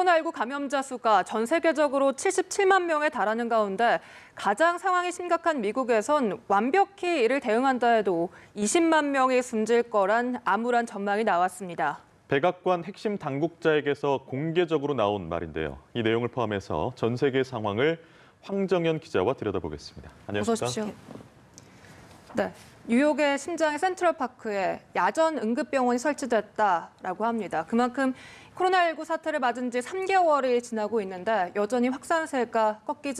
코로나19 감염자 수가 전 세계적으로 77만 명에 달하는 가운데 가장 상황이 심각한 미국에선 완벽히 이를 대응한다 해도 20만 명이 숨질 거란 암울한 전망이 나왔습니다. 백악관 핵심 당국자에게서 공개적으로 나온 말인데요. 이 내용을 포함해서 전 세계 상황을 황정연 기자와 들여다보겠습니다. 안녕하십니까? 어서 오십시오. 네, 뉴욕의 심장의 센트럴파크에 야전 응급병원이 설치됐다라고 합니다. 그만큼 코로나19 사태를 맞은 지 3개월이 지나고 있는데 여전히 확산세가 꺾일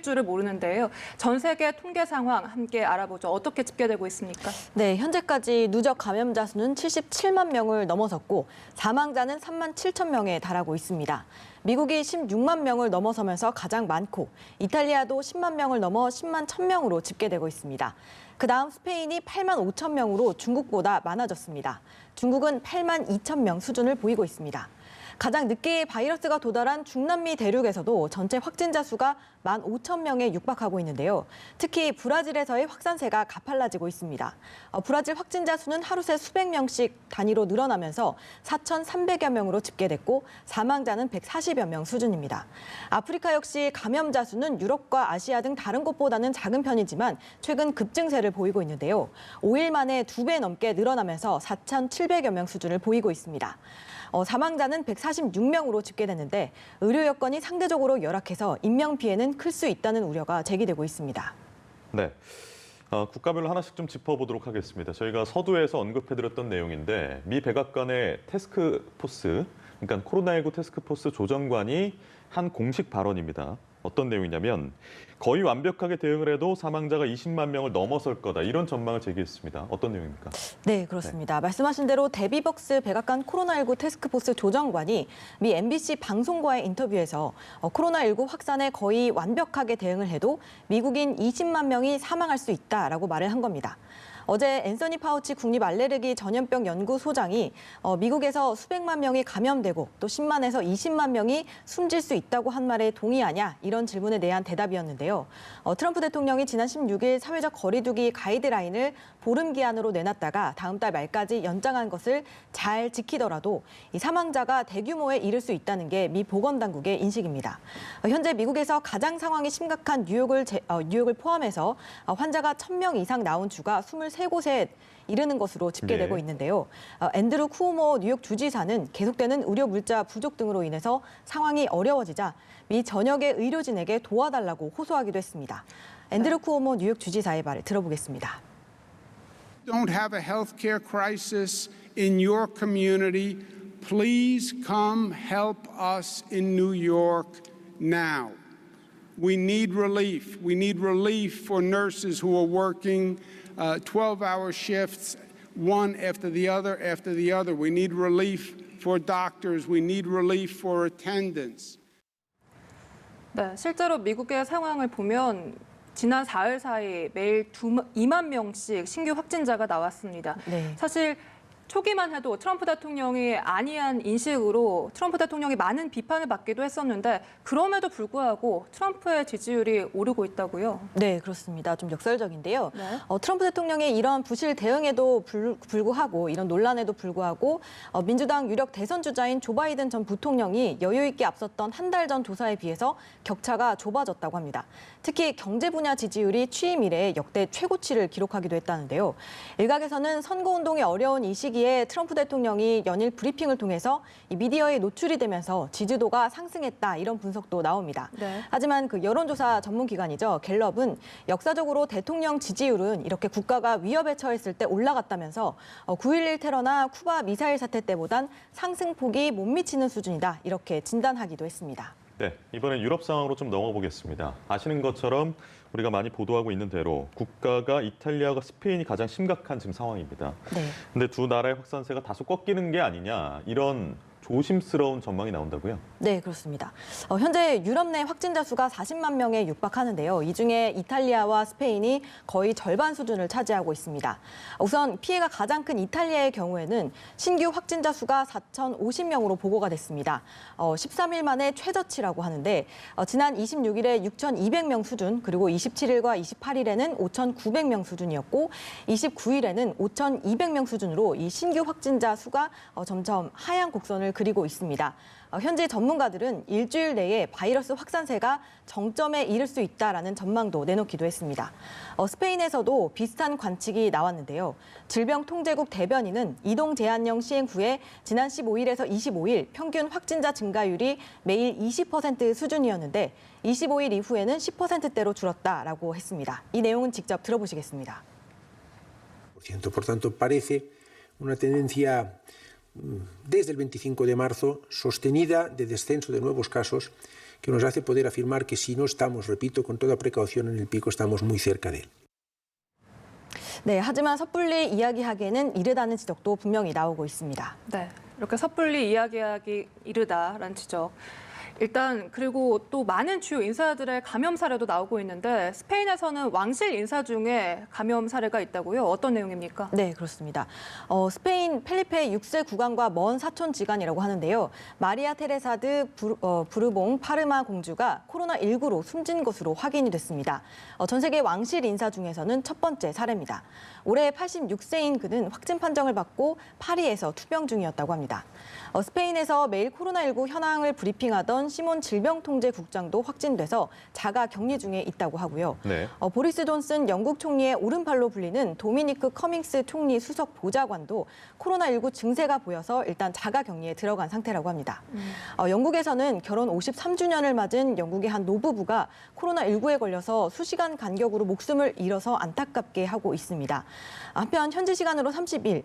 줄을 모르는데요. 전 세계 통계 상황 함께 알아보죠. 어떻게 집계되고 있습니까? 네, 현재까지 누적 감염자 수는 77만 명을 넘어섰고 사망자는 3만 7천 명에 달하고 있습니다. 미국이 16만 명을 넘어서면서 가장 많고 이탈리아도 10만 명을 넘어 10만 1,000명으로 집계되고 있습니다. 그다음 스페인이 8만 5천 명으로 중국보다 많아졌습니다. 중국은 8만 2천 명 수준을 보이고 있습니다. 가장 늦게 바이러스가 도달한 중남미 대륙에서도 전체 확진자 수가 1만 5천 명에 육박하고 있는데요. 특히 브라질에서의 확산세가 가팔라지고 있습니다. 브라질 확진자 수는 하루 새 수백 명씩 단위로 늘어나면서 4,300여 명으로 집계됐고 사망자는 140여 명 수준입니다. 아프리카 역시 감염자 수는 유럽과 아시아 등 다른 곳보다는 작은 편이지만 최근 급증세를 보이고 있는데요. 5일 만에 2배 넘게 늘어나면서 4,700여 명 수준을 보이고 있습니다. 사망자는 146명으로 집계됐는데 의료 여건이 상대적으로 열악해서 인명 피해는 클 수 있다는 우려가 제기되고 있습니다. 네, 국가별로 하나씩 좀 짚어보도록 하겠습니다. 저희가 서두에서 언급해드렸던 내용인데 미 백악관의 태스크포스, 그러니까 코로나19 태스크포스 조정관이 한 공식 발언입니다. 어떤 내용이냐면 거의 완벽하게 대응을 해도 사망자가 20만 명을 넘어설 거다. 이런 전망을 제기했습니다. 어떤 내용입니까? 네, 그렇습니다. 말씀하신 대로 데비벅스 백악관 코로나19 태스크포스 조정관이 미 MBC 방송과의 인터뷰에서 코로나19 확산에 거의 완벽하게 대응을 해도 미국인 20만 명이 사망할 수 있다라고 말을 한 겁니다. 어제 앤서니 파우치 국립 알레르기 전염병 연구소장이 미국에서 수백만 명이 감염되고 또 10만에서 20만 명이 숨질 수 있다고 한 말에 동의하냐 이런 질문에 대한 대답이었는데요. 트럼프 대통령이 지난 16일 사회적 거리두기 가이드라인을 보름 기한으로 내놨다가 다음 달 말까지 연장한 것을 잘 지키더라도 이 사망자가 대규모에 이를 수 있다는 게 미 보건당국의 인식입니다. 현재 미국에서 가장 상황이 심각한 뉴욕을 포함해서 환자가 1,000명 이상 나온 주가 23곳에 이르는 것으로 집계되고 네. 있는데요. 앤드루 쿠오모 뉴욕 주지사는 계속되는 의료 물자 부족 등으로 인해서 상황이 어려워지자 미 전역의 의료진에게 도와달라고 호소하기도 했습니다. 앤드루 쿠오모 뉴욕 주지사의 말을 들어보겠습니다. Don't have a healthcare crisis in your community. Please come help us in New York now. We need relief. We need relief for nurses who are working 12-hour shifts, one after the other after the other. We need relief for doctors. We need relief for attendants. 네, 실제로 미국의 상황을 보면 지난 4일 사이 매일 2만 명씩 신규 확진자가 나왔습니다. 네. 사실 초기만 해도 트럼프 대통령이 안이한 인식으로 트럼프 대통령이 많은 비판을 받기도 했었는데 그럼에도 불구하고 트럼프의 지지율이 오르고 있다고요? 네, 그렇습니다. 좀 역설적인데요. 네. 트럼프 대통령의 이런 부실 대응에도 불구하고 이런 논란에도 불구하고 민주당 유력 대선 주자인 조 바이든 전 부통령이 여유 있게 앞섰던 한 달 전 조사에 비해서 격차가 좁아졌다고 합니다. 특히 경제 분야 지지율이 취임 이래 역대 최고치를 기록하기도 했다는데요. 일각에서는 선거운동이 어려운 이 시기에 트럼프 대통령이 연일 브리핑을 통해서 이 미디어에 노출이 되면서 지지도가 상승했다 이런 분석도 나옵니다. 네. 하지만 그 여론조사 전문기관이죠. 갤럽은 역사적으로 대통령 지지율은 이렇게 국가가 위협에 처했을 때 올라갔다면서 9.11 테러나 쿠바 미사일 사태 때보단 상승폭이 못 미치는 수준이다 이렇게 진단하기도 했습니다. 네, 이번엔 유럽 상황으로 좀 넘어가 보겠습니다. 아시는 것처럼 우리가 많이 보도하고 있는 대로 국가가 이탈리아와 스페인이 가장 심각한 지금 상황입니다. 네. 근데 두 나라의 확산세가 다소 꺾이는 게 아니냐 이런 조심스러운 전망이 나온다고요? 네, 그렇습니다. 현재 유럽 내 확진자 수가 40만 명에 육박하는데요. 이 중에 이탈리아와 스페인이 거의 절반 수준을 차지하고 있습니다. 우선 피해가 가장 큰 이탈리아의 경우에는 신규 확진자 수가 4,050명으로 보고가 됐습니다. 13일 만에 최저치라고 하는데 지난 26일에 6,200명 수준, 그리고 27일과 28일에는 5,900명 수준이었고 29일에는 5,200명 수준으로 이 신규 확진자 수가 점점 하향 곡선을 그리고 있습니다. 현지 전문가들은 일주일 내에 바이러스 확산세가 정점에 이를 수 있다라는 전망도 내놓기도 했습니다. 스페인에서도 비슷한 관측이 나왔는데요. 질병통제국 대변인은 이동 제한령 시행 후에 지난 15일에서 25일 평균 확진자 증가율이 매일 20% 수준이었는데 25일 이후에는 10%대로 줄었다라고 했습니다. 이 내용은 직접 들어보시겠습니다. Por tanto, parece una tendencia desde el 25 de marzo sostenida de descenso de nuevos casos que nos hace poder afirmar que si no estamos, repito, con toda precaución en el pico, estamos muy cerca de él. 네, 하지만 섣불리 이야기하기에는 이르다는 지적도 분명히 나오고 있습니다. 네, 이렇게 섣불리 이야기하기 이르다라는 지적. 일단 그리고 또 많은 주요 인사들의 감염 사례도 나오고 있는데 스페인에서는 왕실 인사 중에 감염 사례가 있다고요? 어떤 내용입니까? 네, 그렇습니다. 스페인 펠리페 6세 국왕과 먼 사촌 지간이라고 하는데요. 마리아 테레사 부르봉 파르마 공주가 코로나19로 숨진 것으로 확인이 됐습니다. 전 세계 왕실 인사 중에서는 첫 번째 사례입니다. 올해 86세인 그는 확진 판정을 받고 파리에서 투병 중이었다고 합니다. 스페인에서 매일 코로나19 현황을 브리핑하던 시몬 질병통제국장도 확진돼서 자가 격리 중에 있다고 하고요. 네. 보리스 존슨 영국 총리의 오른팔로 불리는 도미니크 커밍스 총리 수석 보좌관도 코로나19 증세가 보여서 일단 자가 격리에 들어간 상태라고 합니다. 영국에서는 결혼 53주년을 맞은 영국의 한 노부부가 코로나19에 걸려서 수시간 간격으로 목숨을 잃어서 안타깝게 하고 있습니다. 한편 현지 시간으로 30일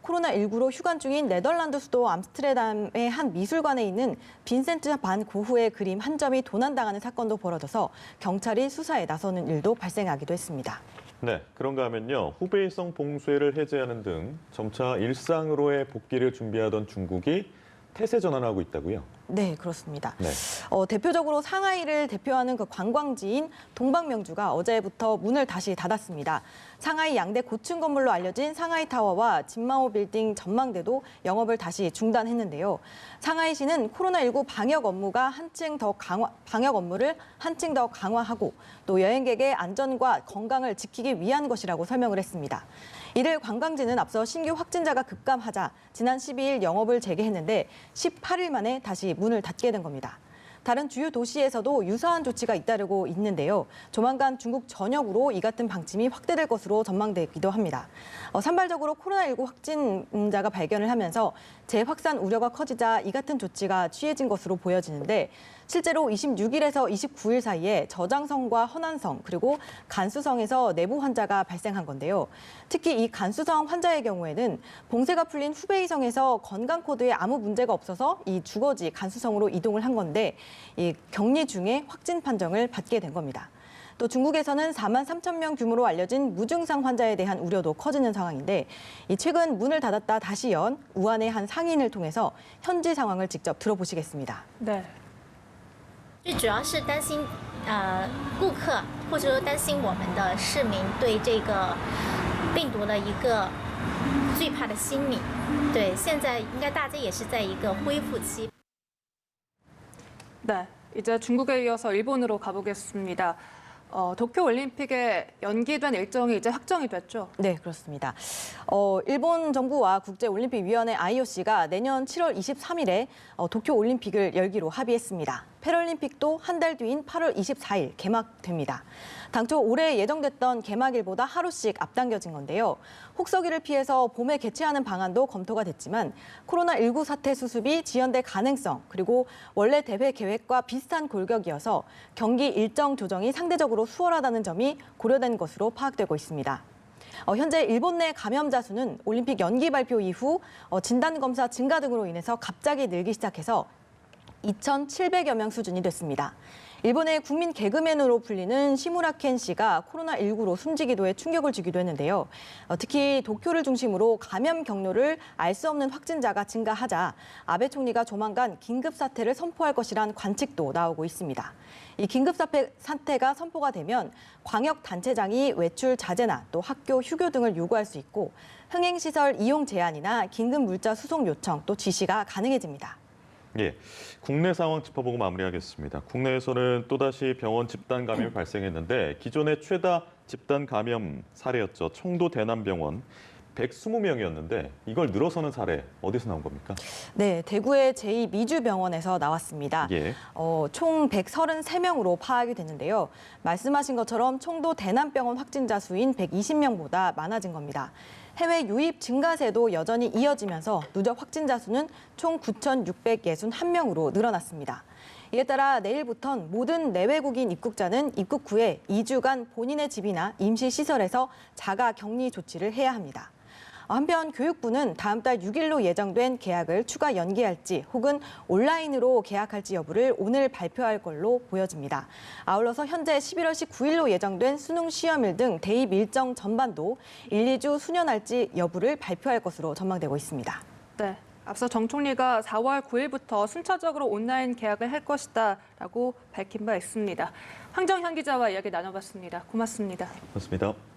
코로나19로 휴관 중인 네덜란드 수도 암스테르담의 한 미술관에 있는 빈센트 반 고흐의 그림 한 점이 도난당하는 사건도 벌어져서 경찰이 수사에 나서는 일도 발생하기도 했습니다. 네, 그런가 하면요. 후베이성 봉쇄를 해제하는 등 점차 일상으로의 복귀를 준비하던 중국이 태세 전환하고 있다고요? 네, 그렇습니다. 네. 대표적으로 상하이를 대표하는 그 관광지인 동방명주가 어제부터 문을 다시 닫았습니다. 상하이 양대 고층 건물로 알려진 상하이 타워와 진마오 빌딩 전망대도 영업을 다시 중단했는데요. 상하이시는 코로나19 방역 업무를 한층 더 강화하고 또 여행객의 안전과 건강을 지키기 위한 것이라고 설명을 했습니다. 이를 관광지는 앞서 신규 확진자가 급감하자 지난 12일 영업을 재개했는데 18일 만에 다시 문을 닫게 된 겁니다. 다른 주요 도시에서도 유사한 조치가 잇따르고 있는데요. 조만간 중국 전역으로 이 같은 방침이 확대될 것으로 전망되기도 합니다. 산발적으로 코로나19 확진자가 발견을 하면서 재확산 우려가 커지자 이 같은 조치가 취해진 것으로 보여지는데 실제로 26일에서 29일 사이에 저장성과 허난성 그리고 간수성에서 내부 환자가 발생한 건데요. 특히 이 간수성 환자의 경우에는 봉쇄가 풀린 후베이성에서 건강 코드에 아무 문제가 없어서 이 주거지 간수성으로 이동을 한 건데 이 격리 중에 확진 판정을 받게 된 겁니다. 또 중국에서는 4만 3천 명 규모로 알려진 무증상 환자에 대한 우려도 커지는 상황인데 최근 문을 닫았다 다시 연 우한의 한 상인을 통해서 현지 상황을 직접 들어보시겠습니다. 네. 最主要是担心顾客或者说担心我们的市民对这个病毒的一个惧怕的心理。对，现在应该大家也是在一个恢复期。 네, 이제 중국에 이어서 일본으로 가보겠습니다. 도쿄올림픽에 연기된 일정이 이제 확정이 됐죠? 네, 그렇습니다. 일본 정부와 국제올림픽위원회 IOC가 내년 7월 23일에 도쿄올림픽을 열기로 합의했습니다. 패럴림픽도 한 달 뒤인 8월 24일 개막됩니다. 당초 올해 예정됐던 개막일보다 하루씩 앞당겨진 건데요. 혹서기를 피해서 봄에 개최하는 방안도 검토가 됐지만 코로나19 사태 수습이 지연될 가능성 그리고 원래 대회 계획과 비슷한 골격이어서 경기 일정 조정이 상대적으로 수월하다는 점이 고려된 것으로 파악되고 있습니다. 현재 일본 내 감염자 수는 올림픽 연기 발표 이후 진단검사 증가 등으로 인해서 갑자기 늘기 시작해서 2,700여 명 수준이 됐습니다. 일본의 국민 개그맨으로 불리는 시무라 켄 씨가 코로나19로 숨지기도 해 충격을 주기도 했는데요. 특히 도쿄를 중심으로 감염 경로를 알 수 없는 확진자가 증가하자 아베 총리가 조만간 긴급 사태를 선포할 것이란 관측도 나오고 있습니다. 이 긴급 사태가 선포가 되면 광역 단체장이 외출 자제나 또 학교 휴교 등을 요구할 수 있고 흥행시설 이용 제한이나 긴급 물자 수송 요청 또 지시가 가능해집니다. 예, 국내 상황 짚어보고 마무리하겠습니다. 국내에서는 또다시 병원 집단 감염이 발생했는데 기존의 최다 집단 감염 사례였죠. 청도 대남병원 120명이었는데 이걸 늘어서는 사례 어디서 나온 겁니까? 네, 대구의 제2미주병원에서 나왔습니다. 예. 총 133명으로 파악이 됐는데요. 말씀하신 것처럼 총도 대남병원 확진자 수인 120명보다 많아진 겁니다. 해외 유입 증가세도 여전히 이어지면서 누적 확진자 수는 총 9,661명으로 늘어났습니다. 이에 따라 내일부턴 모든 내외국인 입국자는 입국 후에 2주간 본인의 집이나 임시시설에서 자가 격리 조치를 해야 합니다. 한편 교육부는 다음 달 6일로 예정된 개학을 추가 연기할지 혹은 온라인으로 개학할지 여부를 오늘 발표할 걸로 보여집니다. 아울러서 현재 11월 19일로 예정된 수능 시험일 등 대입 일정 전반도 1, 2주 수년할지 여부를 발표할 것으로 전망되고 있습니다. 네. 앞서 정 총리가 4월 9일부터 순차적으로 온라인 개학을 할 것이다라고 밝힌 바 있습니다. 황정현 기자와 이야기 나눠봤습니다. 고맙습니다. 고맙습니다.